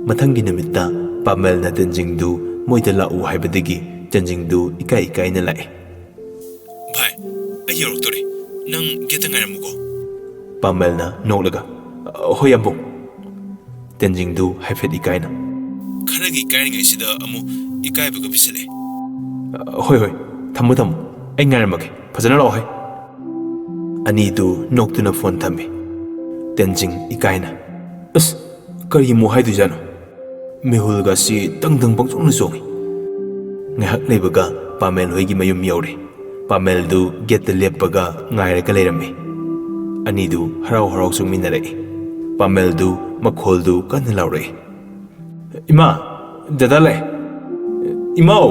ꯃꯊꯪꯒꯤ ꯅꯨꯃꯤꯠꯇ ꯄꯥꯃꯦꯜꯅ ꯇꯦꯟꯖꯤꯡꯗꯨ ꯃꯣꯏꯗ ꯂꯥꯛꯎ ꯍꯥꯏꯕꯗꯒꯤ ꯇꯦꯟꯖꯤꯡꯗꯨ ꯏꯀꯥꯏꯅ ꯂꯥꯛꯑꯦ꯫ ꯚꯥꯏ, ꯑꯩ ꯌꯧꯔꯛꯇꯣꯔꯦ, ꯅꯪ ꯒꯦꯠꯇ ꯉꯥꯏꯔꯝꯃꯨꯀꯣ꯫ ꯄꯥꯃꯦꯜꯅ ꯅꯣꯛꯂꯒ ꯍꯣꯏ ꯌꯥꯝꯕꯨꯡ꯫ ꯇꯦꯟꯖꯤꯡꯗꯨ ꯍꯥꯏꯐꯦꯠ ꯏꯀꯥꯏꯅ ꯈꯔꯒꯤ ꯏꯀꯥꯏꯔꯤꯉꯩꯁꯤꯗ ꯑꯃꯨꯛ ꯏꯀꯥꯏꯕꯒ ꯄꯤꯁꯜꯂꯛꯑꯦ꯫ ꯍꯣꯏ ꯊꯝꯃꯣ ꯑꯩ ꯉꯥꯏꯔꯝꯃꯒꯦ, ꯐꯖꯅ ꯂꯥꯛꯑꯣ ꯍꯦ꯫ ꯑꯅꯤꯗꯨ ꯅꯣꯛꯇꯨꯅ ꯐꯣꯟ ꯊꯝꯃꯤ꯫ ꯇꯦꯟꯖꯤꯡ ꯏꯀꯥꯏꯅ ꯑꯁ ꯀꯔꯤ ꯑꯃꯨꯛ ꯍꯥꯏꯗꯣꯏꯖꯥꯠꯅꯣ? ꯃꯦꯍꯨꯜꯒꯁꯤ ꯇꯪ ꯄꯪꯆꯣꯡꯅ ꯆꯣꯡꯉꯤ꯫ ꯉꯥꯏꯍꯥꯛ ꯂꯩꯕꯒ ꯄꯥꯃꯦꯜ ꯍꯣꯏꯒꯤ ꯃꯌꯨꯝ ꯌꯧꯔꯦ꯫ ꯄꯥꯃꯦꯜꯗꯨ ꯒꯦꯠꯇ ꯂꯦꯞꯄꯒ ꯉꯥꯏꯔꯒ ꯂꯩꯔꯝꯃꯤ꯫ ꯑꯅꯤꯗꯨ ꯍꯔꯥꯎ ꯆꯪꯃꯤꯟꯅꯔꯛꯏ꯫ ꯄꯥꯃꯦꯜꯗꯨ ꯃꯈꯣꯜꯗꯨ ꯀꯟꯅ ꯂꯥꯎꯔꯛꯏ꯫ ꯏꯃꯥ, ꯗꯗꯥ ꯂꯥꯛꯑꯦ, ꯏꯃꯥꯎ꯫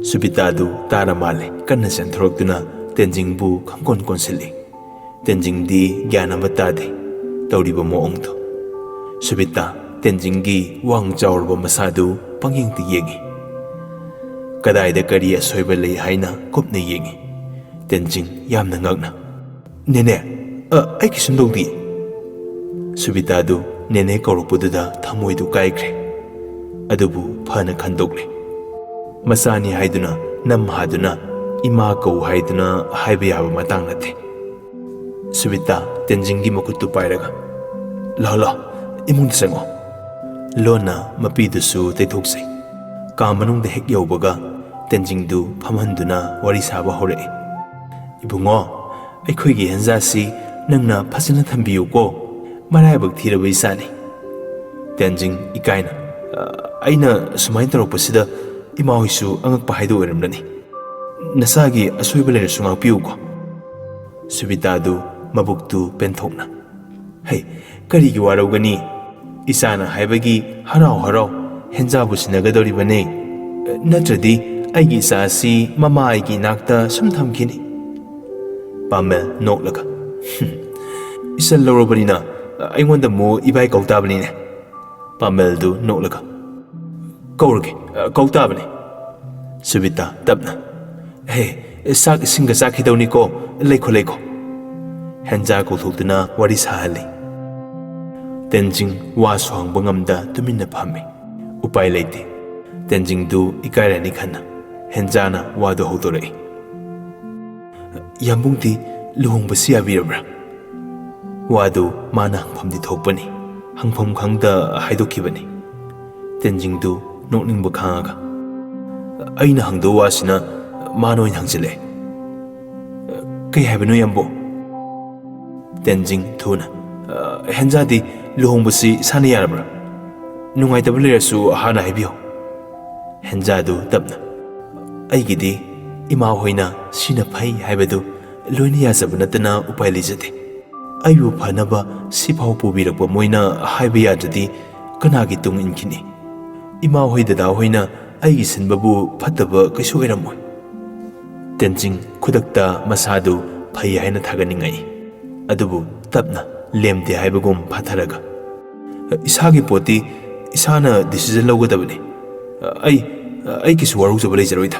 ꯁꯨꯕꯤꯇꯥꯗꯨ ꯇꯥꯔ ꯃꯥꯜꯂꯦ ꯀꯟꯅ ꯆꯦꯟꯊꯣꯔꯛꯇꯨꯅ ꯇꯦꯟꯖꯤꯡꯕꯨ ꯈꯪꯀꯣꯟ ꯀꯣꯟꯁꯤꯜꯂꯤ꯫ ꯇꯦꯟꯖꯤꯡꯗꯤ ꯒ꯭ꯌꯥꯟ ꯑꯃ ꯇꯥꯗꯦ ꯇꯧꯔꯤꯕ ꯃꯑꯣꯡꯗꯣ꯫ ꯁꯨꯕꯤꯇꯥ ꯇꯦꯟꯖꯤꯡꯒꯤ ꯋꯥꯡ ꯆꯥꯎꯔꯕ ꯃꯁꯥꯗꯨ ꯄꯪꯌꯦꯡꯇ ꯌꯦꯡꯉꯤ꯫ ꯀꯗꯥꯏꯗ ꯀꯔꯤ ꯑꯁꯣꯏꯕ ꯂꯩ ꯍꯥꯏꯅ ꯀꯨꯞꯅ ꯌꯦꯡꯉꯤ꯫ ꯇꯦꯟꯖꯤꯡ ꯌꯥꯝꯅ ꯉꯛꯅ ꯅꯦꯅꯦ, ꯑꯩ ꯀꯩꯁꯨꯝ ꯇꯧꯗꯤꯌꯦ꯫ ꯁꯨꯕꯤꯇꯥꯗꯨ ꯅꯦꯅꯦ ꯀꯧꯔꯛꯄꯗꯨꯗ ꯊꯃꯣꯏꯗꯨ ꯀꯥꯏꯈ꯭ꯔꯦ꯫ ꯑꯗꯨꯕꯨ ꯐꯅ ꯈꯟꯗꯣꯛꯂꯦ꯫ ꯃꯆꯥꯅꯤ ꯍꯥꯏꯗꯨꯅ ꯅꯝ ꯍꯥꯗꯨꯅ ꯏꯃꯥ ꯀꯧ ꯍꯥꯏꯗꯨꯅ ꯍꯥꯏꯕ ꯌꯥꯕ ꯃꯇꯥꯡ ꯅꯠꯇꯦ꯫ ꯁꯨꯕꯤꯇꯥ ꯇꯦꯟꯖꯤꯡꯒꯤ ꯃꯈꯨꯠꯇꯨ ꯄꯥꯏꯔꯒ ꯂꯥꯛꯑꯣ ꯏꯃꯨꯡꯗ ꯆꯪꯉꯣ꯫ ꯂꯣꯟꯅ ꯃꯄꯤꯗꯨꯁꯨ ꯇꯩꯊꯣꯛꯆꯩ꯫ ꯀꯥ ꯃꯅꯨꯡꯗ ꯍꯦꯛ ꯌꯧꯕꯒ ꯇꯦꯟꯖꯤꯡꯗꯨ ꯐꯝꯍꯟꯗꯨꯅ ꯋꯥꯔꯤ ꯁꯥꯕ ꯍꯧꯔꯛꯏ꯫ ꯏꯕꯨꯡꯉꯣ, ꯑꯩꯈꯣꯏꯒꯤ ꯍꯦꯟꯖꯥꯁꯤ ꯅꯪꯅ ꯐꯖꯅ ꯊꯝꯕꯤꯌꯨꯀꯣ, ꯃꯔꯥꯏꯕꯛ ꯊꯤꯔꯕ ꯏꯆꯥꯅꯤ꯫ ꯇꯦꯟꯖꯤꯡ ꯏꯀꯥꯏꯅ ꯑꯩꯅ ꯁꯨꯃꯥꯏꯅ ꯇꯧꯔꯛꯄꯁꯤꯗ ꯏꯃꯥ ꯍꯣꯏꯁꯨ ꯑꯉꯛꯄ ꯍꯥꯏꯗꯣ ꯑꯣꯏꯔꯝꯂꯅꯤ꯫ ꯅꯆꯥꯒꯤ ꯑꯁꯣꯏꯕ ꯂꯩꯔꯁꯨ ꯉꯥꯛꯄꯤꯌꯨꯀꯣ꯫ ꯁꯨꯕꯤꯇꯥꯗꯨ ꯃꯕꯨꯛꯇꯨ ꯄꯦꯟꯊꯣꯛꯅ ꯍꯩ, ꯀꯔꯤꯒꯤ ꯋꯥꯔꯧꯒꯅꯤ? ꯏꯆꯥꯅ ꯍꯥꯏꯕꯒꯤ ꯍꯔꯥꯎ ꯍꯦꯟꯖꯥꯕꯨ ꯁꯤꯟꯅꯒꯗꯧꯔꯤꯕꯅꯦ꯫ ꯅꯠꯇ꯭ꯔꯗꯤ ꯑꯩꯒꯤ ꯏꯆꯥ ꯑꯁꯤ ꯃꯃꯥ ꯑꯩꯒꯤ ꯏꯅꯥꯛꯇ ꯁꯨꯝ ꯊꯝꯈꯤꯅꯤ꯫ ꯄꯥꯃꯦꯜ ꯅꯣꯛꯂꯒ ꯏꯆꯜ ꯂꯧꯔꯕꯅꯤꯅ ꯑꯩꯉꯣꯟꯗ ꯑꯃꯨꯛ ꯏꯕꯥꯏ ꯀꯧ ꯇꯥꯕꯅꯤꯅꯦ꯫ ꯄꯥꯃꯦꯜꯗꯨ ꯅꯣꯛꯂꯒ ꯀꯧꯔꯒꯦ, ꯀꯧ ꯇꯥꯕꯅꯤ꯫ ꯁꯨꯕꯤꯇꯥ ꯇꯞꯅ ꯍꯦ, ꯆꯥꯛ ꯏꯁꯤꯡꯒ ꯆꯥꯈꯤꯗꯧꯅꯤꯀꯣ, ꯂꯩꯈꯣ꯫ ꯍꯦꯟꯖꯥ ꯀꯧꯊꯣꯛꯇꯨꯅ ꯋꯥꯔꯤ ꯁꯥꯍꯜꯂꯤ꯫ ꯇꯦꯟꯖꯤꯡ ꯋꯥꯁꯨ ꯍꯪꯕ ꯉꯝꯗ ꯇꯨꯃꯤꯟꯅ ꯐꯝꯃꯤ꯫ ꯎꯄꯥꯏ ꯂꯩꯇꯦ꯫ ꯇꯦꯟꯖꯤꯡꯗꯨ ꯏꯀꯥꯏꯔꯅꯤ ꯈꯟꯅ ꯍꯦꯟꯖꯥꯅ ꯋꯥꯗꯨ ꯍꯧꯗꯣꯔꯛꯏ꯫ ꯌꯥꯝꯕꯨꯡꯗꯤ ꯂꯨꯍꯣꯡꯕꯁꯤ ꯌꯥꯕꯤꯔꯕ꯭ꯔꯥ? ꯋꯥꯗꯨ ꯃꯥꯅ ꯍꯪꯐꯝꯗꯤ ꯊꯣꯛꯄꯅꯤ, ꯍꯪꯐꯝ ꯈꯪꯗ ꯍꯥꯏꯗꯣꯛꯈꯤꯕꯅꯤ꯫ ꯇꯦꯟꯖꯤꯡꯗꯨ ꯅꯣꯛꯅꯤꯡꯕ ꯈꯥꯡꯉꯒ ꯑꯩꯅ ꯍꯪꯗꯧ ꯋꯥꯁꯤꯅ ꯃꯥꯅ ꯑꯣꯏꯅ ꯍꯪꯖꯤꯜꯂꯛꯑꯦ꯫ ꯀꯩ ꯍꯥꯏꯕꯅꯣ ꯌꯥꯝꯕꯣ? ꯇꯦꯟꯖꯤꯡ ꯊꯨꯅ ꯍꯦꯟꯖꯥꯗꯤ ꯂꯨꯍꯣꯡꯕꯁꯤ ꯏꯁꯥꯅ ꯌꯥꯔꯕ꯭ꯔꯥ? ꯅꯨꯡꯉꯥꯏꯇꯕ ꯂꯩꯔꯁꯨ ꯍꯥꯟꯅ ꯍꯥꯏꯕꯤꯌꯨ꯫ ꯍꯦꯟꯖꯥꯗꯨ ꯇꯞꯅ ꯑꯩꯒꯤꯗꯤ ꯏꯃꯥ ꯍꯣꯏꯅ ꯁꯤꯅ ꯐꯩ ꯍꯥꯏꯕꯗꯨ ꯂꯣꯏꯅ ꯌꯥꯖꯕ ꯅꯠꯇꯅ ꯎꯄꯥꯏ ꯂꯩꯖꯗꯦ꯫ ꯑꯩꯕꯨ ꯐꯅꯕ ꯁꯤꯐꯥꯎ ꯄꯨꯕꯤꯔꯛꯄ ꯃꯣꯏꯅ ꯍꯥꯏꯕ ꯌꯥꯗ꯭ꯔꯗꯤ ꯀꯅꯥꯒꯤ ꯇꯨꯡ ꯏꯟꯈꯤꯅꯤ? ꯏꯃꯥ ꯍꯣꯏ ꯗꯗꯥ ꯍꯣꯏꯅ ꯑꯩꯒꯤ ꯁꯤꯟꯕꯕꯨ ꯐꯠꯇꯕ ꯀꯩꯁꯨ ꯑꯣꯏꯔꯝꯃꯣꯏ꯫ ꯇꯦꯟꯖꯤꯡ ꯈꯨꯗꯛꯇ ꯃꯁꯥꯗꯨ ꯐꯩ ꯍꯥꯏꯅ ꯊꯥꯒꯠꯅꯤꯡꯉꯛꯏ꯫ ꯑꯗꯨꯕꯨ ꯇꯞꯅ ꯂꯦꯝꯗꯦ ꯍꯥꯏꯕꯒꯨꯝ ꯐꯥꯊꯔꯒ ꯏꯁꯥꯒꯤ ꯄꯣꯠꯇꯤ ꯏꯁꯥꯅ ꯗꯤꯁꯤꯖꯟ ꯂꯧꯒꯗꯕꯅꯤ꯫ ꯑꯩ ꯀꯩꯁꯨ ꯋꯥꯔꯧꯖꯕ ꯂꯩꯖꯔꯣꯏꯗ꯫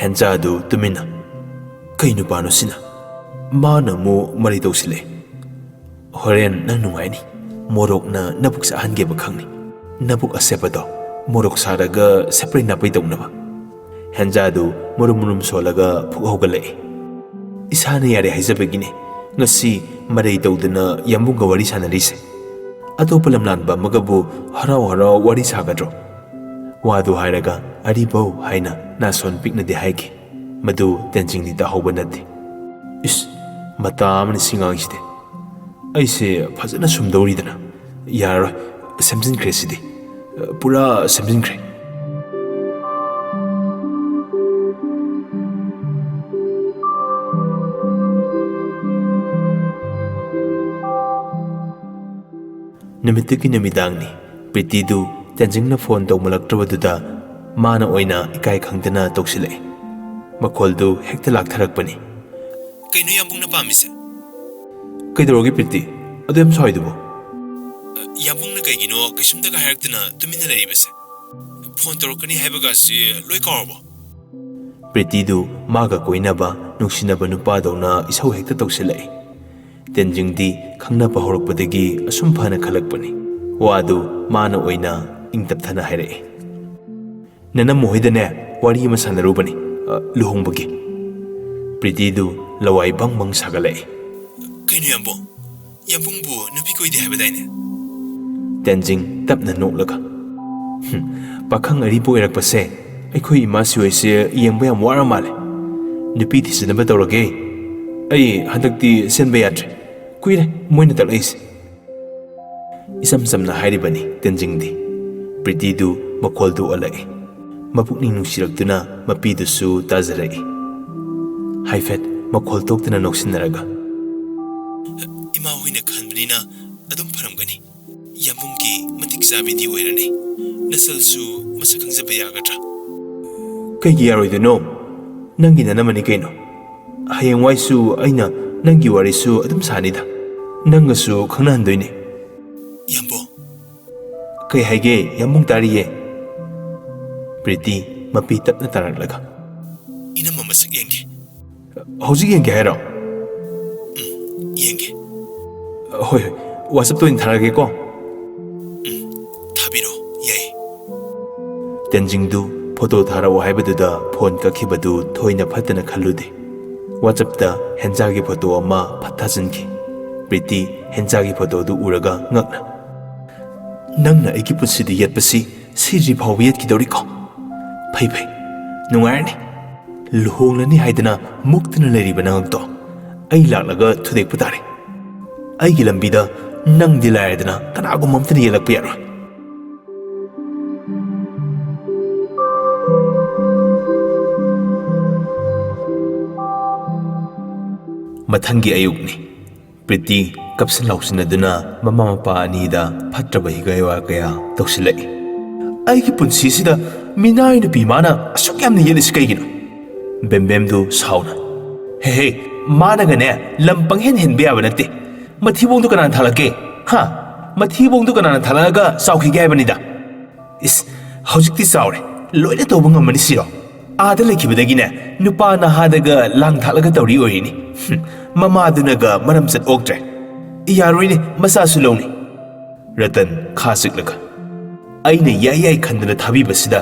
ꯍꯦꯟꯖꯥꯗꯨ ꯇꯨꯃꯤꯟꯅ ꯀꯩ ꯅꯨꯄꯥꯅꯣ ꯁꯤꯅ? ꯃꯥꯅ ꯑꯃꯨꯛ ꯃꯔꯩ ꯇꯧꯁꯤꯜꯂꯛꯑꯦ꯫ ꯍꯣꯔꯦꯟ ꯅꯪ ꯅꯨꯡꯉꯥꯏꯅꯤ꯫ ꯃꯣꯔꯣꯛꯅ ꯅꯕꯨꯛ ꯆꯥꯍꯟꯒꯦꯕ ꯈꯪꯅꯤ꯫ ꯅꯕꯨꯛ ꯑꯁꯦꯞꯄꯗꯣ ꯃꯣꯔꯣꯛ ꯁꯥꯔꯒ ꯁꯦꯄ꯭ꯔꯩ ꯅꯥꯄꯩ ꯇꯧꯅꯕ꯫ ꯍꯦꯟꯖꯥꯗꯨ ꯃꯨꯔꯨꯝ ꯁꯣꯜꯂꯒ ꯐꯨꯛ ꯍꯧꯒꯠꯂꯛꯏ꯫ ꯏꯁꯥꯅ ꯌꯥꯔꯦ ꯍꯥꯏꯖꯕꯒꯤꯅꯦ ꯉꯁꯤ ꯃꯔꯩ ꯇꯧꯗꯅ ꯌꯥꯝꯕꯨꯡꯒ ꯋꯥꯔꯤ ꯁꯥꯟꯅꯔꯤꯁꯦ꯫ ꯑꯇꯣꯞꯄ ꯂꯝꯂꯥꯟꯕ ꯑꯃꯒꯕꯨ ꯍꯔꯥꯎ ꯋꯥꯔꯤ ꯁꯥꯒꯗ꯭ꯔꯣ? ꯋꯥꯗꯨ ꯍꯥꯏꯔꯒ ꯑꯔꯤꯕꯧ ꯍꯥꯏꯅ ꯅꯥꯁꯣꯟ ꯄꯤꯛꯅꯗꯤ ꯍꯥꯏꯈꯤ꯫ ꯃꯗꯨ ꯇꯦꯟꯖꯤꯡꯗꯤ ꯇꯥꯍꯧꯕ ꯅꯠꯇꯦ꯫ ꯏꯁ, ꯃꯇꯥ ꯑꯃꯅꯤ ꯁꯤ ꯉꯥꯡꯁꯤꯗꯤ꯫ ꯑꯩꯁꯦ ꯐꯖꯅ ꯁꯨꯝꯗꯧꯔꯤꯗꯅ ꯌꯥꯔꯔꯣꯏ, ꯁꯦꯝꯖꯤꯟꯈ꯭ꯔꯦ ꯁꯤꯗꯤ, ꯄꯨꯔꯥ ꯁꯦꯝꯖꯤꯟꯈ꯭ꯔꯦ꯫ ꯅꯨꯃꯤꯠꯇꯨꯒꯤ ꯅꯨꯃꯤꯗꯥꯡꯅꯤ꯫ ꯄ꯭ꯔꯤꯇꯤꯗꯨ ꯇꯦꯟꯖꯤꯡꯅ ꯐꯣꯟ ꯇꯧꯃꯜꯂꯛꯇ꯭ꯔꯕꯗꯨꯗ ꯃꯥꯅ ꯑꯣꯏꯅ ꯏꯀꯥꯏ ꯈꯪꯗꯅ ꯇꯧꯁꯤꯜꯂꯛꯏ꯫ ꯃꯈꯣꯜꯗꯨ ꯍꯦꯛꯇ ꯂꯥꯛꯊꯔꯛꯄꯅꯤ꯫ ꯀꯩꯅꯣ ꯌꯥꯝꯕꯨꯡꯅ ꯄꯥꯝꯃꯤꯁꯦ? ꯀꯩꯗꯧꯔꯒꯦ ꯄ꯭ꯔꯤꯇꯤ? ꯑꯗꯨ ꯌꯥꯝ ꯁꯥꯎꯏꯗꯨꯕꯨ? ꯌꯥꯝꯕꯨꯡꯅ ꯀꯩꯒꯤꯅꯣ ꯀꯩꯁꯨꯝꯇꯒ ꯍꯥꯏꯔꯛꯇꯅ ꯇꯨꯃꯤꯟꯅ ꯂꯩꯔꯤꯕꯁꯦ? ꯐꯣꯟ ꯇꯧꯔꯛꯀꯅꯤ ꯍꯥꯏꯕꯒꯁꯤ ꯂꯣꯏ ꯀꯥꯎꯔꯕꯣ? ꯄ꯭ꯔꯤꯇꯤꯗꯨ ꯃꯥꯒ ꯀꯣꯏꯅꯕ ꯅꯨꯡꯁꯤꯅꯕ ꯅꯨꯄꯥꯗꯧꯅ ꯏꯁꯧ ꯍꯦꯛꯇ ꯇꯧꯁꯤꯜꯂꯛꯏ꯫ ꯇꯦꯟꯖꯤꯡꯗꯤ ꯈꯪꯅꯕ ꯍꯧꯔꯛꯄꯗꯒꯤ ꯑꯁꯨꯝ ꯐꯅ ꯈꯜꯂꯛꯄꯅꯤ꯫ ꯋꯥꯗꯨ ꯃꯥꯅ ꯑꯣꯏꯅ ꯏꯪꯇꯞꯊꯅ ꯍꯥꯏꯔꯛꯏ꯫ ꯅꯅꯝꯃ ꯍꯣꯏꯗꯅꯦ ꯋꯥꯔꯤ ꯑꯃ ꯁꯥꯟꯅꯔꯨꯕꯅꯤ ꯂꯨꯍꯣꯡꯕꯒꯤ꯫ ꯄ꯭ꯔꯤꯇꯤꯗꯨ ꯂꯋꯥꯏ ꯕꯪ ꯕꯪ ꯁꯥꯒꯠꯂꯛꯏ꯫ ꯀꯩꯅꯣ ꯌꯥꯝꯕꯣ? ꯌꯥꯝꯕꯨꯡꯕꯨ ꯅꯨꯄꯤ ꯀꯣꯏꯗꯦ ꯍꯥꯏꯕꯗꯥꯏꯅꯦ? ꯇꯦꯟꯖꯤꯡ ꯇꯞꯅ ꯅꯣꯛꯂꯒ ꯄꯥꯈꯪ ꯑꯔꯤꯕ ꯑꯣꯏꯔꯛꯄꯁꯦ ꯑꯩꯈꯣꯏ ꯏꯃꯥꯁꯤ ꯍꯣꯏꯁꯦ ꯌꯦꯡꯕ ꯌꯥꯝ ꯋꯥꯔ ꯃꯥꯜꯂꯦ꯫ ꯅꯨꯄꯤ ꯊꯤꯖꯤꯟꯅꯕ ꯇꯧꯔꯒꯦ꯫ ꯑꯩ ꯍꯟꯗꯛꯇꯤ ꯁꯦꯟꯕ ꯌꯥꯗ꯭ꯔꯦ꯫ ꯀꯨꯏꯔꯦ ꯃꯣꯏꯅ ꯇꯛꯂꯛꯏꯁꯦ꯫ ꯏꯁꯝ ꯁꯝꯅ ꯍꯥꯏꯔꯤꯕꯅꯤ ꯇꯦꯟꯖꯤꯡꯗꯤ꯫ ꯄ꯭ꯔꯤꯇꯤꯗꯨ ꯃꯈꯣꯜꯗꯨ ꯑꯣꯜꯂꯛꯏ꯫ ꯃꯄꯨꯛꯅꯤꯡ ꯅꯨꯡꯁꯤꯔꯛꯇꯨꯅ ꯃꯄꯤꯗꯨꯁꯨ ꯇꯥꯖꯔꯛꯏ꯫ ꯍꯥꯏꯐꯦꯠ ꯃꯈꯣꯜ ꯇꯣꯛꯇꯨꯅ ꯅꯣꯛꯁꯤꯟꯅꯔꯒ ꯏꯃꯥ ꯍꯣꯏꯅ ꯈꯟꯕꯅꯤꯅ ꯑꯗꯨꯝ ꯐꯔꯝꯒꯅꯤ꯫ ꯌꯥꯝꯕꯨꯡꯒꯤ ꯃꯇꯤꯛ ꯆꯥꯕꯤꯗꯤ ꯑꯣꯏꯔꯅꯤ꯫ ꯅꯁꯜꯁꯨ ꯃꯁꯛ ꯈꯪꯖꯕ ꯌꯥꯒꯗ꯭ꯔꯥ? ꯀꯩꯒꯤ ꯌꯥꯔꯣꯏꯗꯣꯏꯅꯣ? ꯅꯪꯒꯤ ꯅꯅꯝꯃꯅꯤ ꯀꯩꯅꯣ꯫ ꯍꯌꯦꯡꯋꯥꯏꯁꯨ ꯑꯩꯅ ꯅꯪꯒꯤ ꯋꯥꯔꯤꯁꯨ ꯑꯗꯨꯝ ꯁꯥꯅꯤꯗ꯫ ꯅꯪꯒꯁꯨ ꯈꯪꯅꯍꯟꯗꯣꯏꯅꯦ꯫ ꯌꯥꯝꯕꯣ, ꯀꯩ ꯍꯥꯏꯒꯦ? ꯌꯥꯝꯕꯨꯡ ꯇꯥꯔꯤꯌꯦ꯫ ꯄ꯭ꯔꯤꯇꯤ ꯃꯄꯤ ꯇꯞꯅ ꯇꯥꯔꯛꯂꯒ ꯏꯅꯝꯃ ꯃꯁꯛ ꯌꯦꯡꯒꯦ꯫ ꯍꯧꯖꯤꯛ ꯌꯦꯡꯒꯦ ꯍꯥꯏꯔꯣ? ꯌꯦꯡꯒꯦ꯫ ꯍꯣꯏ ꯍꯣꯏ, ꯋꯥꯆꯞꯇ ꯑꯣꯏꯅ ꯊꯥꯔꯒꯦꯀꯣ꯫ ꯊꯥꯕꯤꯔꯣ, ꯌꯥꯏ꯫ ꯇꯦꯟꯖꯤꯡꯗꯨ ꯐꯣꯇꯣ ꯊꯥꯔꯛꯑꯣ ꯍꯥꯏꯕꯗꯨꯗ ꯐꯣꯟ ꯀꯛꯈꯤꯕꯗꯨ ꯊꯣꯏꯅ ꯐꯠꯇꯅ ꯈꯜꯂꯨꯗꯦ꯫ ꯋꯥꯆꯞꯇ ꯍꯦꯟꯖꯥꯒꯤ ꯐꯣꯇꯣ ꯑꯃ ꯐꯠ ꯊꯥꯖꯤꯟꯈꯤ꯫ ꯄ꯭ꯔꯤꯇꯤ ꯍꯦꯟꯖꯥꯒꯤ ꯐꯣꯇꯣꯗꯨ ꯎꯔꯒ ꯉꯛꯅ ꯅꯪꯅ ꯑꯩꯒꯤ ꯄꯨꯟꯁꯤꯗ ꯌꯦꯠꯄꯁꯤ ꯁꯤꯗ꯭ꯔꯤ ꯐꯥꯎꯕ ꯌꯦꯠꯈꯤꯗꯧꯔꯤꯀꯣ? ꯐꯩ ꯐꯩ, ꯅꯨꯡꯉꯥꯏꯔꯅꯤ꯫ ꯂꯨꯍꯣꯡꯂꯅꯤ ꯍꯥꯏꯗꯅ ꯃꯨꯛꯇꯨꯅ ꯂꯩꯔꯤꯕ ꯅꯉꯛꯇꯣ ꯑꯩ ꯂꯥꯛꯂꯒ ꯊꯨꯗꯦꯛꯄ ꯇꯥꯔꯦ꯫ ꯑꯩꯒꯤ ꯂꯝꯕꯤꯗ ꯅꯪꯗꯤ ꯂꯥꯏꯔꯗꯅ ꯀꯅꯥꯒꯨꯝꯕ ꯑꯝꯇꯅ ꯌꯦꯜꯂꯛꯄ ꯌꯥꯔꯣꯏ꯫ ꯃꯊꯪꯒꯤ ꯑꯌꯨꯛꯅꯤ꯫ ꯄ꯭ꯔꯤꯇꯤ ꯀꯞꯁꯤꯟ ꯂꯥꯎꯁꯤꯟꯅꯗꯨꯅ ꯃꯃꯥ ꯃꯄꯥ ꯑꯅꯤꯗ ꯐꯠꯇ꯭ꯔꯕ ꯍꯤꯒꯥꯏꯋꯥ ꯀꯌꯥ ꯇꯧꯁꯤꯜꯂꯛꯏ꯫ ꯑꯩꯒꯤ ꯄꯨꯟꯁꯤꯁꯤꯗ ꯃꯤꯅꯥꯏ ꯅꯨꯄꯤ ꯃꯥꯅ ꯑꯁꯨꯛ ꯌꯥꯝꯅ ꯌꯦꯠꯂꯤꯁꯤ ꯀꯩꯒꯤꯅꯣ? ꯕꯦꯝꯕꯦꯝꯗꯨ ꯁꯥꯎꯅ ꯍꯦ ꯃꯥꯅꯒꯅꯦ ꯂꯝ ꯄꯪꯍꯦꯟ ꯍꯦꯟꯕ ꯌꯥꯕ ꯅꯠꯇꯦ꯫ ꯃꯊꯤꯕꯣꯡꯗꯨ ꯀꯅꯥꯅ ꯊꯥꯂꯛꯀꯦ? ꯃꯊꯤꯕꯣꯡꯗꯨ ꯀꯅꯥꯅ ꯊꯥꯂꯛꯑꯒ ꯆꯥꯎꯈꯤꯒꯦ ꯍꯥꯏꯕꯅꯤꯗ? ꯏꯁ, ꯍꯧꯖꯤꯛꯇꯤ ꯆꯥꯎꯔꯦ, ꯂꯣꯏꯅ ꯇꯧꯕ ꯉꯝꯃꯅꯤ ꯁꯤꯔꯣ? ꯑꯥꯗ ꯂꯩꯈꯤꯕꯗꯒꯤꯅꯦ ꯅꯨꯄꯥ ꯅꯍꯥꯗꯒ ꯂꯥꯡ ꯊꯥꯛꯂꯒ ꯇꯧꯔꯤ ꯑꯣꯏꯔꯤꯅꯤ꯫ ꯃꯃꯥꯗꯨꯅꯒ ꯃꯔꯝ ꯆꯠ ꯑꯣꯛꯇ꯭ꯔꯦ꯫ ꯌꯥꯔꯣꯏꯅꯦ, ꯃꯆꯥꯁꯨ ꯂꯧꯅꯤ꯫ ꯔꯇꯟ ꯈꯥ ꯆꯤꯛꯂꯒ ꯑꯩꯅ ꯌꯥꯏ ꯌꯥꯏ ꯈꯟꯗꯅ ꯊꯥꯕꯤꯕꯁꯤꯗ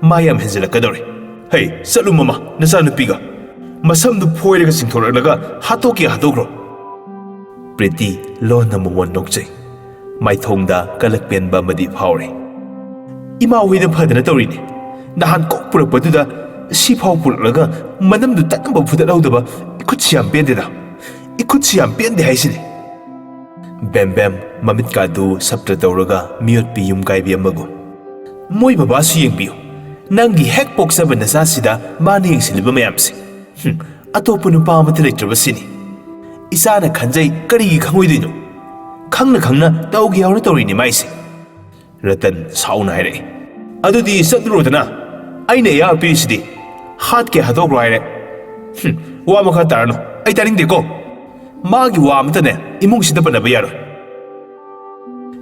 ꯃꯥ ꯌꯥꯝ ꯍꯦꯟꯖꯜꯂꯛꯀꯗꯧꯔꯦ꯫ ꯍꯩ ꯆꯠꯂꯨ ꯃꯃꯥ, ꯅꯆꯥꯅꯨꯄꯤꯒ ꯃꯁꯝꯗꯨ ꯐꯣꯏꯔꯒ ꯆꯤꯡꯊꯣꯔꯛꯂꯒ ꯍꯥꯠꯇꯣꯛꯀꯦ ꯍꯥꯠꯇꯣꯛꯈ꯭ꯔꯣ꯫ ꯄ꯭ꯔꯤꯇꯤ ꯂꯣꯟꯅ ꯃꯉꯣꯟ ꯅꯣꯛꯆꯩ꯫ ꯃꯥꯏꯊꯣꯡꯗ ꯀꯂꯛ ꯄꯦꯟꯕ ꯑꯃꯗꯤ ꯐꯥꯎꯔꯤ꯫ ꯏꯃꯥ ꯍꯣꯏꯅ ꯐꯗꯅ ꯇꯧꯔꯤꯅꯤ꯫ ꯅꯍꯥꯟ ꯀꯣꯛ ꯄꯨꯔꯛꯄꯗꯨꯗ ꯁꯤꯐꯥꯎ ꯄꯨꯔꯛꯂꯒ ꯃꯅꯝꯗꯨ ꯇꯠꯅꯕ ꯐꯨꯗꯠꯍꯧꯗꯕ ꯏꯈꯨꯠꯁꯤ ꯌꯥꯝ ꯄꯦꯟꯗꯦꯗ꯫ ꯏꯈꯨꯠꯁꯤ ꯌꯥꯝ ꯄꯦꯟꯗꯦ ꯍꯥꯏꯁꯤꯅꯤ꯫ ꯕꯦꯝꯕꯦꯝ ꯃꯃꯤꯠꯀꯥꯗꯨ ꯁꯞꯇ꯭ꯔ ꯇꯧꯔꯒ ꯃꯤꯑꯣꯠꯄꯤ ꯌꯨꯝꯒꯥꯏꯕꯤ ꯑꯃꯒꯨꯝ ꯃꯣꯏ ꯕꯕꯥꯁꯨ ꯌꯦꯡꯕꯤꯌꯨ꯫ ꯅꯪꯒꯤ ꯍꯦꯛ ꯄꯣꯛꯆꯕ ꯅꯆꯥꯁꯤꯗ ꯃꯥꯅ ꯌꯦꯡꯁꯤꯜꯂꯤꯕ ꯃꯌꯥꯝꯁꯦ ꯑꯇꯣꯞꯄ ꯅꯨꯄꯥ ꯑꯃꯠꯇ ꯂꯩꯇ꯭ꯔꯕꯁꯤꯅꯤ꯫ ꯏꯆꯥꯅ ꯈꯟꯖꯩ ꯀꯔꯤꯒꯤ ꯈꯪꯉꯣꯏꯗꯣꯏꯅꯣ? ꯈꯪꯅ ꯈꯪꯅ ꯇꯧꯒꯦ ꯌꯥꯎꯅ ꯇꯧꯔꯤꯅꯤ ꯃꯥꯏꯁꯦ꯫ ꯔꯇꯟ ꯁꯥꯎꯅ ꯍꯥꯏꯔꯛꯏ꯫ ꯑꯗꯨꯗꯤ ꯆꯠꯂꯨꯔꯣꯗꯅ, ꯑꯩꯅ ꯑꯌꯥꯕ ꯄꯤꯔꯤꯁꯤꯗꯤ ꯍꯥꯠꯀꯦ ꯍꯥꯠꯇꯣꯛꯈ꯭ꯔꯣ ꯍꯥꯏꯔꯦ꯫ ꯋꯥ ꯃꯈꯥ ꯇꯥꯔꯅꯨ, ꯑꯩ ꯇꯥꯅꯤꯡꯗꯦꯀꯣ꯫ ꯃꯥꯒꯤ ꯋꯥ ꯑꯃꯇꯅꯦ ꯏꯃꯨꯡꯁꯤꯗ ꯄꯟꯅꯕ ꯌꯥꯔꯣꯏ꯫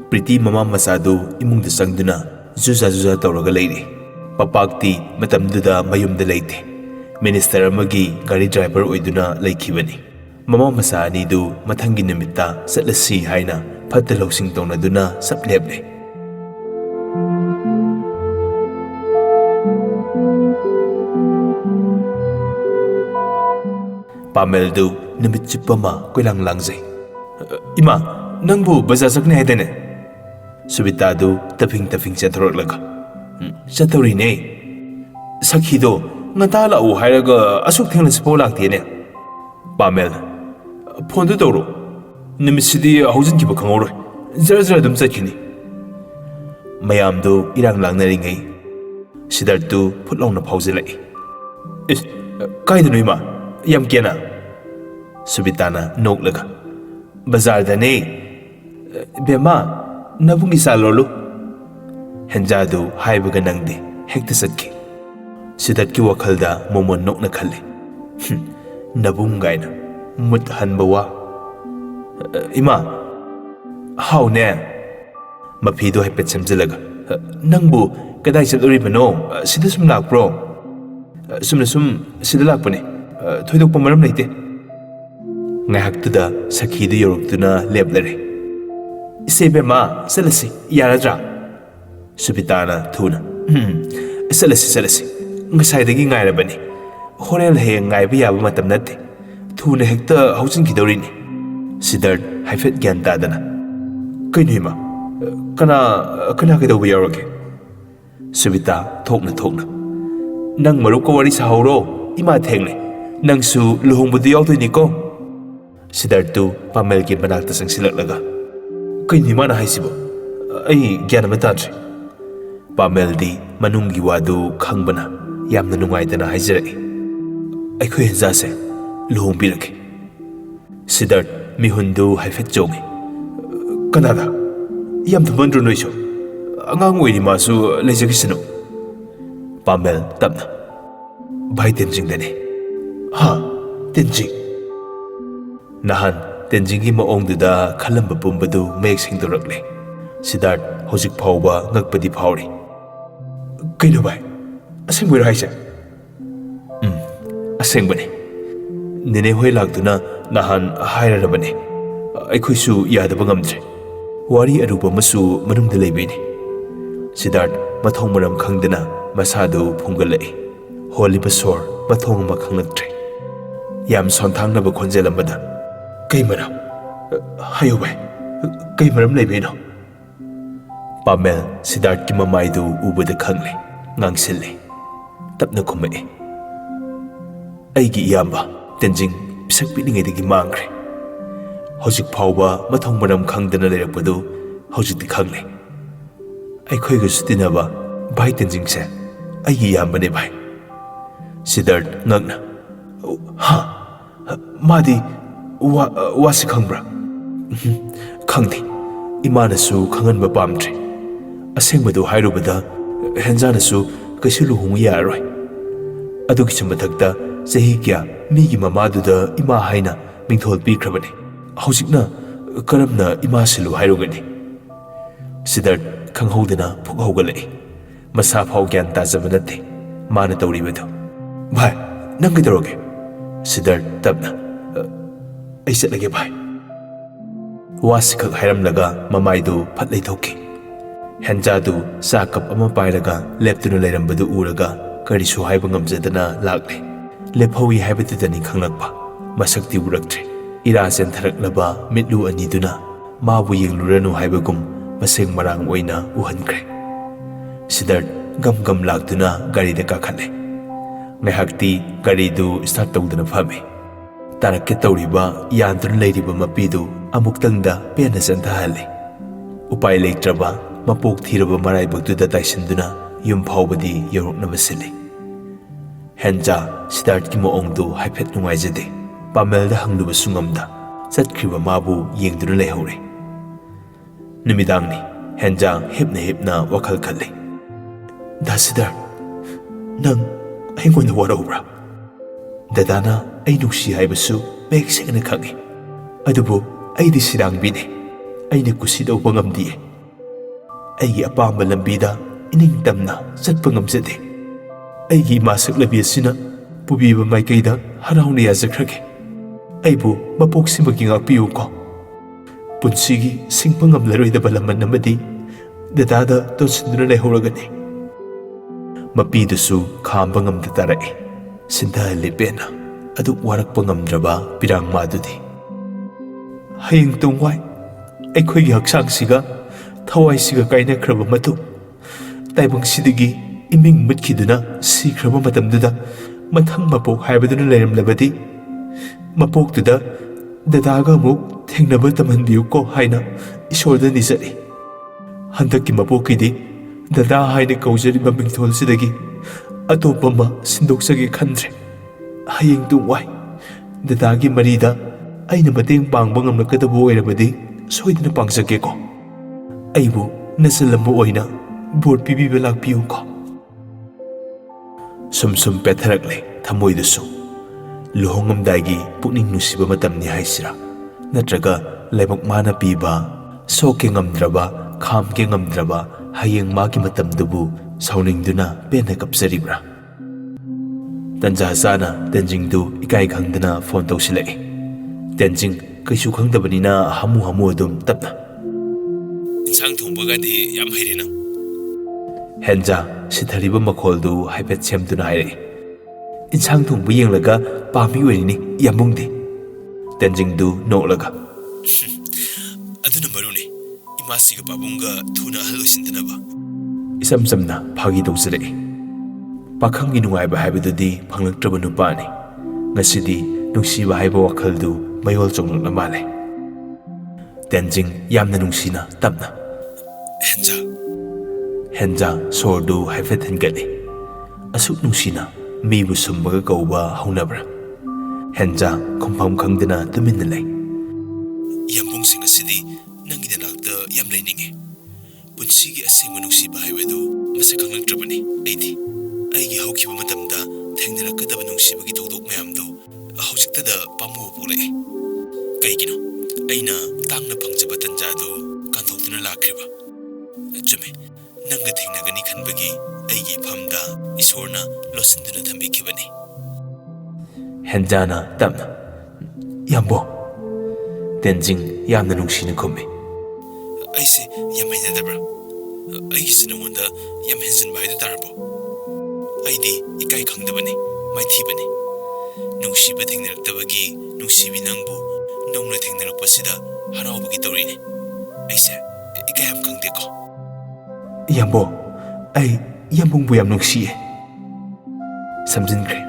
ꯄ꯭ꯔꯤꯇꯤ ꯃꯃꯥ ꯃꯆꯥꯗꯨ ꯏꯃꯨꯡꯗ ꯆꯪꯗꯨꯅ ꯖꯨꯖꯥ ꯖꯨꯖꯥ ꯇꯧꯔꯒ ꯂꯩꯔꯤ꯫ ꯄꯄꯥꯛꯇꯤ ꯃꯇꯝꯗꯨꯗ ꯃꯌꯨꯝꯗ ꯂꯩꯇꯦ꯫ ꯃꯤꯅꯤꯁꯇꯔ ꯑꯃꯒꯤ ꯒꯥꯔꯤ ꯗ꯭ꯔꯥꯏꯚꯔ ꯑꯣꯏꯗꯨꯅ ꯂꯩꯈꯤꯕꯅꯤ꯫ ꯃꯃꯥ ꯃꯆꯥ ꯑꯅꯤꯗꯨ ꯃꯊꯪꯒꯤ ꯅꯨꯃꯤꯠꯇ ꯆꯠꯂꯁꯤ ꯍꯥꯏꯅ ꯐꯠꯇ ꯂꯧꯁꯤꯡ ꯇꯧꯅꯗꯨꯅ ꯆꯞ ꯂꯦꯞꯂꯦ꯫ ꯄꯥꯃꯦꯜꯗꯨ ꯅꯨꯃꯤꯠ ꯆꯨꯞꯄ ꯑꯃ ꯀꯣꯏꯂꯥꯡ ꯂꯥꯡꯖꯩ꯫ ꯏꯃꯥ, ꯅꯪꯕꯨ ꯕꯖꯥꯔ ꯆꯠꯀꯅꯤ ꯍꯥꯏꯗꯥꯏꯅꯦ? ꯁꯨꯕꯤꯇꯥꯗꯨ ꯇꯐꯤꯡ ꯇꯐꯤꯡ ꯆꯦꯟꯊꯣꯔꯛꯂꯒ ꯆꯠꯇꯧꯔꯤꯅꯦ꯫ ꯁꯈꯤꯗꯣ ꯉꯟꯇꯥ ꯂꯥꯛꯎ ꯍꯥꯏꯔꯒ ꯑꯁꯨꯛ ꯊꯦꯡꯅꯁꯤꯐꯥꯎ ꯂꯥꯛꯇꯦꯅꯦ꯫ ꯄꯥꯃꯦꯜ, ꯐꯣꯟꯗꯨ ꯇꯧꯔꯣ꯫ ꯅꯨꯃꯤꯠꯁꯤꯗꯤ ꯍꯧꯖꯤꯟꯈꯤꯕ ꯈꯪꯍꯧꯔꯣꯏ, ꯖꯔ ꯖꯔ ꯑꯗꯨꯝ ꯆꯠꯈꯤꯅꯤ꯫ ꯃꯌꯥꯝꯗꯨ ꯏꯔꯥꯡ ꯂꯥꯡꯅꯔꯤꯉꯩ ꯁꯤꯗꯔꯇꯨ ꯐꯨꯠ ꯂꯥꯎꯅ ꯐꯥꯎꯖꯤꯜꯂꯛꯏ꯫ ꯏꯁ, ꯀꯥꯏꯗꯅꯣ ꯏꯃꯥ? ꯌꯥꯝ ꯀꯦꯅ? ꯁꯨꯕꯤꯇꯥꯅ ꯅꯣꯛꯂꯒ ꯕꯖꯥꯔꯗꯅꯦ꯫ ꯕꯦꯝꯃ, ꯅꯕꯨꯡꯒꯤ ꯆꯥ ꯂꯣꯜꯂꯨ꯫ ꯍꯦꯟꯖꯥꯗꯨ ꯍꯥꯏꯕꯒ ꯅꯪꯗꯦ, ꯍꯦꯛꯇ ꯆꯠꯈꯤ꯫ ꯁꯤꯗꯠꯀꯤ ꯋꯥꯈꯜꯗ ꯃꯣꯃꯣꯟ ꯅꯣꯛꯅ ꯈꯜꯂꯤ꯫ ꯅꯕꯨꯡ ꯒꯥꯏꯅ ꯃꯨꯠ ꯍꯟꯕ ꯋꯥ꯫ ꯏꯃꯥ, ꯍꯥꯎꯅꯦ꯫ ꯃꯐꯤꯗꯨ ꯍꯥꯏꯐꯦꯠ ꯁꯦꯝꯖꯤꯜꯂꯒ ꯅꯪꯕꯨ ꯀꯗꯥꯏ ꯆꯠꯂꯨꯔꯤꯕꯅꯣ? ꯁꯤꯗ ꯁꯨꯝ ꯂꯥꯛꯄ꯭ꯔꯣ? ꯁꯨꯝꯅ ꯁꯨꯝ ꯁꯤꯗ ꯂꯥꯛꯄꯅꯦ, ꯊꯣꯏꯗꯣꯛꯄ ꯃꯔꯝ ꯂꯩꯇꯦ꯫ ꯉꯥꯏꯍꯥꯛꯇꯨꯗ ꯁꯈꯤꯗꯨ ꯌꯧꯔꯛꯇꯨꯅ ꯂꯦꯞꯂꯔꯦ꯫ Isebema, Selasi, Yaradra. Subitana, Tuna. Selasi. Ngasai ngairabani. Horel hang ngaiba yaba matam nate. Tuna hekta housing kidorini. Siddharth haifet gyantadana. Kainima. Kana kaidoba yaurage. Subita thokna. Nang maruka wari sahoro, ima thengle. Nang su luhongbudu yaudoi ko. Siddharth tu Pamel ki manakta sangsilaklaga. Kainima na haisibo. Ai gyanama tadre. Pamel di manunggi wadu khangbana yamna nungaidana haijiraki. Aikhoi henjase luhongbirake. Siddharth mihundu haifet jongi. Kanada yam thumandru noiso. Angang oiri masu leijagisino. Pamel tapna. Bhai Tenzing dane. Ha, Tenzing. Nahan Tenzing gi maongduda khalamba pumbadu mayek singdorakle. Siddharth hojik phawba ngakpadi phawri. Kaino bai? Asengboy haise? Asengbane. Nene hoi lagduna nahan hairarabane. Aikhoisu yadaba ngamdre. Wari aruba masu manungda leibeni. Siddharth mathong maram khangdana masadu phungalai. Holiba sor mathong ma khanglaktre. Yam sonthangnaba khonjelambada. Kai maram? Hayo bai. Kai maram leibeno. Pamel Siddharth ki mamaidu ubada khangle. Ngangsille. Tapna khumai. Aigi iyamba Tenzing pisak piningaidagi mangre. Hojik phawba mathong maram khangdana leirakpadu hojikti khangle. Aikhoiga sutinaba Bhai Tenzing se aigi iyambane bhai. Siddharth ngakna. Ha, madi wasi khangbra? Khangdi. Imanasu khanganba pamdre. Asengbadu hairubada henjanasu kaisu luhongu yaroi. Adugi chamathakta chahi kya migi mamaduda ima haina mingthol pikrabane. Hojikna karamna ima silu hairugani. Siddharth khanghodana phukhaugalai. Masa phau gyan tajaba natte mana tawribadu. Bhai, nang kaidaroge? Siddharth tapna. Ai chatlage bhai. Wasikhak hairamlaga mamaidu phatlai thoki. Henjadu sa kap ama pairaga leptuna leirambadu uraga karisu haiba ngamjadana lakle. Lephawi haibadudani khanglakpa masakti uraktre. Ira sentharaklaba mitlu aniduna mabu yengluranu haibagum maseng marang oina uhankre. Siddharth gam laktuna garida kakhatle. Ngaihakti garidu start tawdana phame. Tarakke tawriba yandrun leiriba mapidu amuktangda pena santahale. Upai leitraba mapok thiraba maraibaktuda taisinduna yum phawbadi yoroknaba sili. Henja Siddharth ki maongdu haifet nungaijade. Pamelda hangluba sungamda chatkriba mabu yengduna leihore. Numidangni Henja hipna wakhal khalle. Da Siddharth, nang aingonda waraubra? Dadana ai nungsi haibasu mek sengna khangi. Adubu aidi sirangbine. Aina kusi dauba ngamdiye. Aigi apamba lambida ining tamna chatpa ngamjade. Aigi masak labi asina pubiba maikaida harauna yajakrage. Aibu mapoksimagi ngakpiyu ko. Punsigi singpa ngamlaroidaba laman amadi dadada tonsinduna leihoragani. Mapidusu khamba ngamda tarai. Sindahali pena aduk warakpa ngamdraba pirang madudi. Hayeng tungwai aikhoigi haksangsiga thawai-siga kainakraba matu taibangsidagi iming mutkiduna sikraba matamduda mathang mapok haibaduna leiramlabadi mapoktuda dadaga amuk thengnaba tamhanbiyu ko haina isorda nizari. Handakki mapokidi dada haina kaujariba mingtholsidagi atopa ma sindoksage khandre. Hayeng tungwai dadagi marida aina mateng pangba ngamlakadaba oirabadi soidana pangsake ko. Aibu nasalambu oina bor pibiba lakpiyu ko. Sum petharakle thamoidusu luhongamdaigi pukning nusiba matamni haisira natraga laibak mana piba soke ngamdraba khamke ngamdraba hayeng magi matamdubu sauningduna pena kapsaribra. Tanja sana Tenzingdu ikai khangdana phone tawsilai. Tenzing kaisu khangdabanina hamu adum tapna. इंसान थोंबगादी याम हैरे नंग हेंजा सिथरिबा मखोलदु हाइफेट सेमदुना हाइरे इंसांग थोंबु येंगलगा पामी ओइरिनि यामुंगदि तेंजिंगदु नोलगा अदुना मरुने इमासिगा पाबुंगा थुना हलोसिंदनबा इसम समना Phagi तौजरे पाखंगी नुंगाइबा हाइबदुदि फंगलक्त्रबा नुपानि ngасidi nungsiba haiba wakhaldु mayol chonglakna male Tenzing यामना नुंसिना तमना हेंजा सोरदु हाइफेट हेंगले असुक नुंसिना मीबु सुम्बगा कौबा हौनब्रा हेंजा खुंफम खंगदना तुमिन लೈ यामुंग सिंग असिदी नंगी दनाक्ता याम लैनिंगे पुंसिगी using नुंसिबा हाइबदु मसे खंगलक्त्रबनि ऐदि ऐगी हौखिबा मतमदा थेंगनरकदबा नुंसिबगी थौदोक मयामदु हौजिक्तदा पामु पुले कैगिनो ऐना तांगना फंगजबा तंजादु कांथोक्तुना लाख्रेबा चुमे नंगा थेंगनगनी खनबगी ऐगी फमदा ईश्वरना लोसिंदुना थंबिखिबनी हेंजाना तमना याम्बो तेंजिंग यामना नुंसिना खुमे ऐसे याम हैनदब्रा ऐगी सिनोंदा याम हेंजन बाइदु तारबो ऐदी इकाई खंगदबनी माइथीबनी नुंसिबा थेंगनरक्तबगी नुंसिबी नंगबु नौना थेंगनरक्पसिदा हरावबगी तौरिने ऐसे इकाई हम खंगदेको याम्बो ऐ यामुंगबु याम नुंसिए समजिनख्रे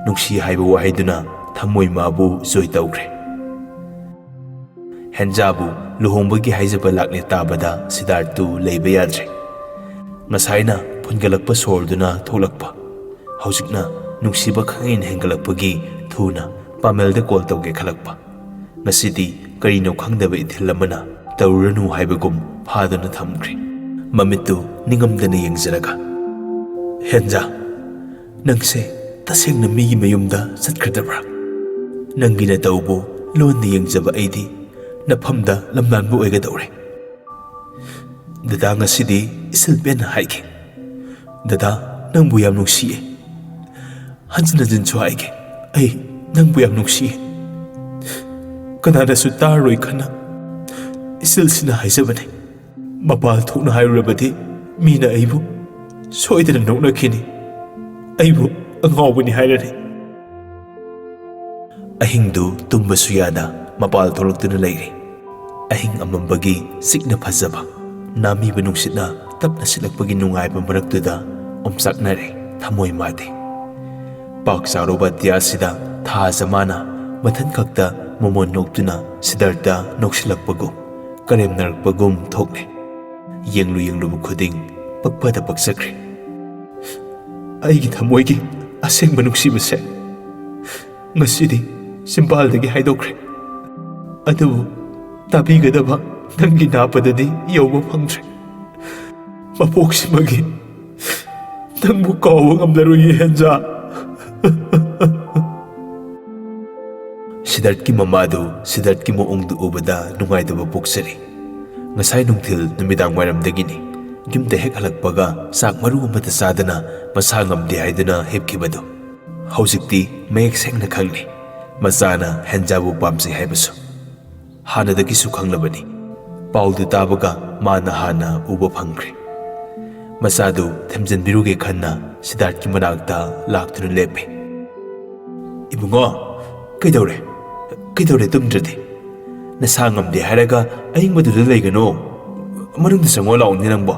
नुंसि हाइबा वाहाइदुना थमोइ माबु जोइ तौख्रे हेंजाबु लुहोंबगी हाइजबा लाक्ने ताबदा सिद्धार्थु लेबा याद्रे ngसाइना फुनगलक्पा सोरदुना थोलक्पा हौजिकना नुंसिबा खंगइन हेंगलक्पगी थुना पामेलदा कॉल तौगे खलक्पा ngasiदी करिनो खंगदबा इथिल अमना तौरनु हाइबगुम फादुना थमख्रे ममितु निंगमदना येंगजरगा हेंजा नंगसे तसेंगना मीगी मयुमदा चटखरदब्रा नंगिना तौबो लोन येंगजबा ऐदी नफमदा लमनानबु ओइगदौरे ददा ngasiदी इसल पेन हाइगे ददा नंगबु याम नुंसिए हंजना जिनसु हाइगे ऐ नंगबु याम नुंसिए कनानासु तारोइ खना इसिलसिना हाइजबने मपाल थोकना हाइरुरबदि मीना ऐबु सोइदना नोकनखिनि ऐबु अंगावबनि हाइरने अहिंगदु तुम्बसु यादा मपाल थोलक्तुना लैरे अहिंग अमंबगी सिकना फजबा नामीबा नुंसिना तपना सिलक्पगी नुंगाइबा मरक्तुदा ओमसाकनरे थमोइ मादे पाक सारोबा त्यासिदा था जमाना मथन खक्ता मोमोन नोक्तुना सिद्धार्था नोक्सिलक्पगु करेम नरक्पगुम थोकने येंगलु खुदिंग पक्पदा पक्सख्रे ऐगी थमोइगी असेंगबा नुंसिबसे ngasiदी सिंपालदगी हाइदोख्रे अदुबु ताबीगदबा नंगी नापददी यौबा फंगद्रे मपोक्सिमगी नंगबु कावबा ngamdaroyi हेंजा सिद्धार्थ की ममादु सिद्धार्थ की मोंगदु उबदा नुंगाइदबा पोक्सरी ngасai nungthil numidang wairamdagini gimda hek halakpaga sak maru amata sadana masa ngamde haiduna hepkibadu haujikti mayek sengna khangni masana henjabu pamsi haibasu hanadagi su khanglabani paudu tabaga mana hana uba phangkre masadu themjanbiruge khanna siddharth ki manakta laktuna lepe ibungo kaidore tumdrade nasa ngamde haraga aingbaduda leigano manungda sango launi nangbo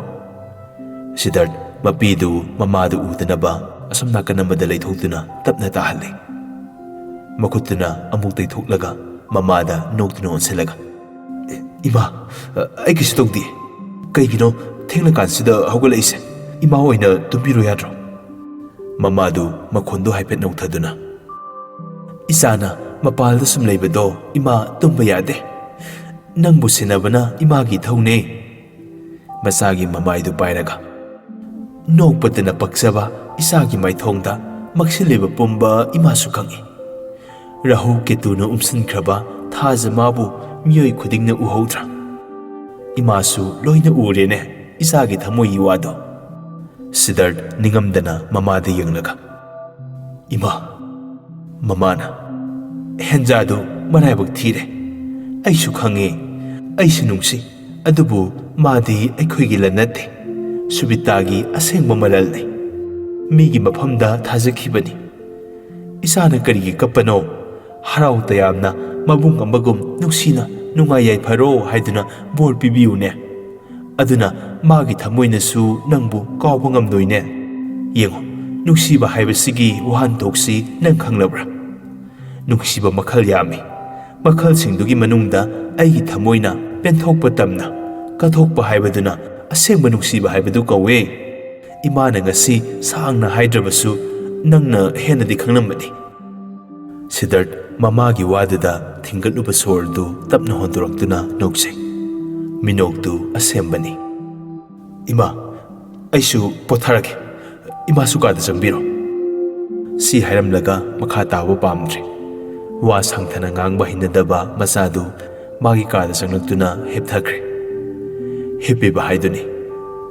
siddharth mapidu mamadu udanaba asam nakanamada leithokduna tapna tahalle makutuna amuk teithoklaga mamada noktuna onsilaga ima aiki sitokdi kaigino thengna kansida hogalaise ima hoina tumbiro yadro mamadu makhondo haipet nokthaduna isana mapalda sum leibado ima tumba yade nangbu sinabana imagi thone masagi mamaidu pairaga nokpatana paksaba isagi maithongda maksileba pumba ima su khangi rahu ketuna umsinkraba thajamabu miyoi khudingna uhodra imasu loina urene isagi thamoi wado siddharth ningamdana mamada yenglaga ima mamana henjado manaibak thire aisu khange aisu nungsi ꯑꯗꯨꯕꯨ ꯃꯥꯗꯤ ꯑꯩꯈꯣꯏꯒꯤ ꯂꯟ ꯅꯠꯇꯦ, ꯁꯨꯕꯤꯇꯥꯒꯤ ꯑꯁꯦꯡꯕ ꯃꯔꯜꯅꯤ, ꯃꯤꯒꯤ ꯃꯐꯝꯗ ꯊꯥꯖꯈꯤꯕꯅꯤ꯫ ꯏꯆꯥꯅ ꯀꯔꯤꯒꯤ ꯀꯞꯄꯅꯣ? ꯍꯔꯥꯎ ꯇꯌꯥꯝꯅ ꯃꯕꯨꯡ ꯑꯃꯒꯨꯝ ꯅꯨꯡꯁꯤꯅ ꯅꯨꯡꯉꯥꯏ ꯌꯥꯏꯐꯔꯣ ꯍꯥꯏꯗꯨꯅ ꯕꯣꯔ ꯄꯤꯕꯤꯌꯨꯅꯦ, ꯑꯗꯨꯅ ꯃꯥꯒꯤ ꯊꯃꯣꯏꯅꯁꯨ ꯅꯪꯕꯨ ꯀꯥꯎꯕ ꯉꯝꯂꯣꯏꯅꯦ꯫ ꯌꯦꯡꯉꯣ, ꯅꯨꯡꯁꯤꯕ ꯍꯥꯏꯕꯁꯤꯒꯤ ꯋꯥꯍꯟꯊꯣꯛꯁꯤ ꯅꯪ ꯈꯪꯂꯕ꯭ꯔꯥ? ꯅꯨꯡꯁꯤꯕ ꯃꯈꯜ ꯌꯥꯝꯃꯤ, ꯃꯈꯜꯁꯤꯡꯗꯨꯒꯤ ꯃꯅꯨꯡꯗ ꯑꯩꯒꯤ ꯊꯃꯣꯏꯅ ꯄꯦꯟꯊꯣꯛꯄ ꯇꯝꯅ ꯀꯠꯊꯣꯛꯄ ꯍꯥꯏꯕꯗꯨꯅ ꯑꯁꯦꯡꯕ ꯅꯨꯡꯁꯤꯕ ꯍꯥꯏꯕꯗꯨ ꯀꯧꯋꯦ꯫ ꯏꯃꯥꯅ ꯉꯁꯤ ꯁꯥꯡꯅ ꯍꯥꯏꯗ꯭ꯔꯕꯁꯨ ꯅꯪꯅ ꯍꯦꯟꯅꯗꯤ ꯈꯪꯂꯝꯕꯅꯤ꯫ ꯁꯤꯗꯥꯔꯊ ꯃꯃꯥꯒꯤ ꯋꯥꯗꯨꯗ ꯊꯤꯡꯒꯠꯂꯨꯕ ꯁꯣꯔꯗꯨ ꯇꯞꯅ ꯍꯣꯟꯗꯣꯔꯛꯇꯨꯅ ꯅꯣꯛꯆꯩ꯫ ꯃꯤꯅꯣꯛꯇꯨ ꯑꯁꯦꯡꯕꯅꯤ꯫ ꯏꯃꯥ, ꯑꯩꯁꯨ ꯄꯣꯊꯥꯔꯒꯦ, ꯏꯃꯥꯁꯨ ꯀꯥꯗ ꯆꯪꯕꯤꯔꯣ꯫ ꯁꯤ ꯍꯥꯏꯔꯝꯂꯒ ꯃꯈꯥ ꯇꯥꯕ ꯄꯥꯝꯗ꯭ꯔꯦ꯫ ꯋꯥ ꯁꯥꯡꯊꯅ ꯉꯥꯡꯕ ꯍꯩꯅꯗꯕ ꯃꯆꯥꯗꯨ ꯃꯥꯒꯤ ꯀꯥꯗ ꯆꯪꯂꯛꯇꯨꯅ ꯍꯤꯞꯊꯈ꯭ꯔꯦ꯫ ꯍꯤꯞꯄꯤꯕ ꯍꯥꯏꯗꯨꯅꯤ,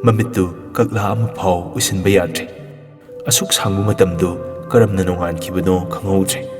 ꯃꯃꯤꯠꯇꯨ ꯀꯛꯂꯥ ꯑꯃ ꯐꯥꯎ ꯎꯏꯁꯤꯟꯕ ꯌꯥꯗ꯭ꯔꯦ꯫ ꯑꯁꯨꯛ ꯁꯥꯡꯕ ꯃꯇꯝꯗꯨ ꯀꯔꯝꯅ ꯅꯣꯡꯉꯥꯟꯈꯤꯕꯅꯣ ꯈꯪꯍꯧꯗ꯭ꯔꯦ꯫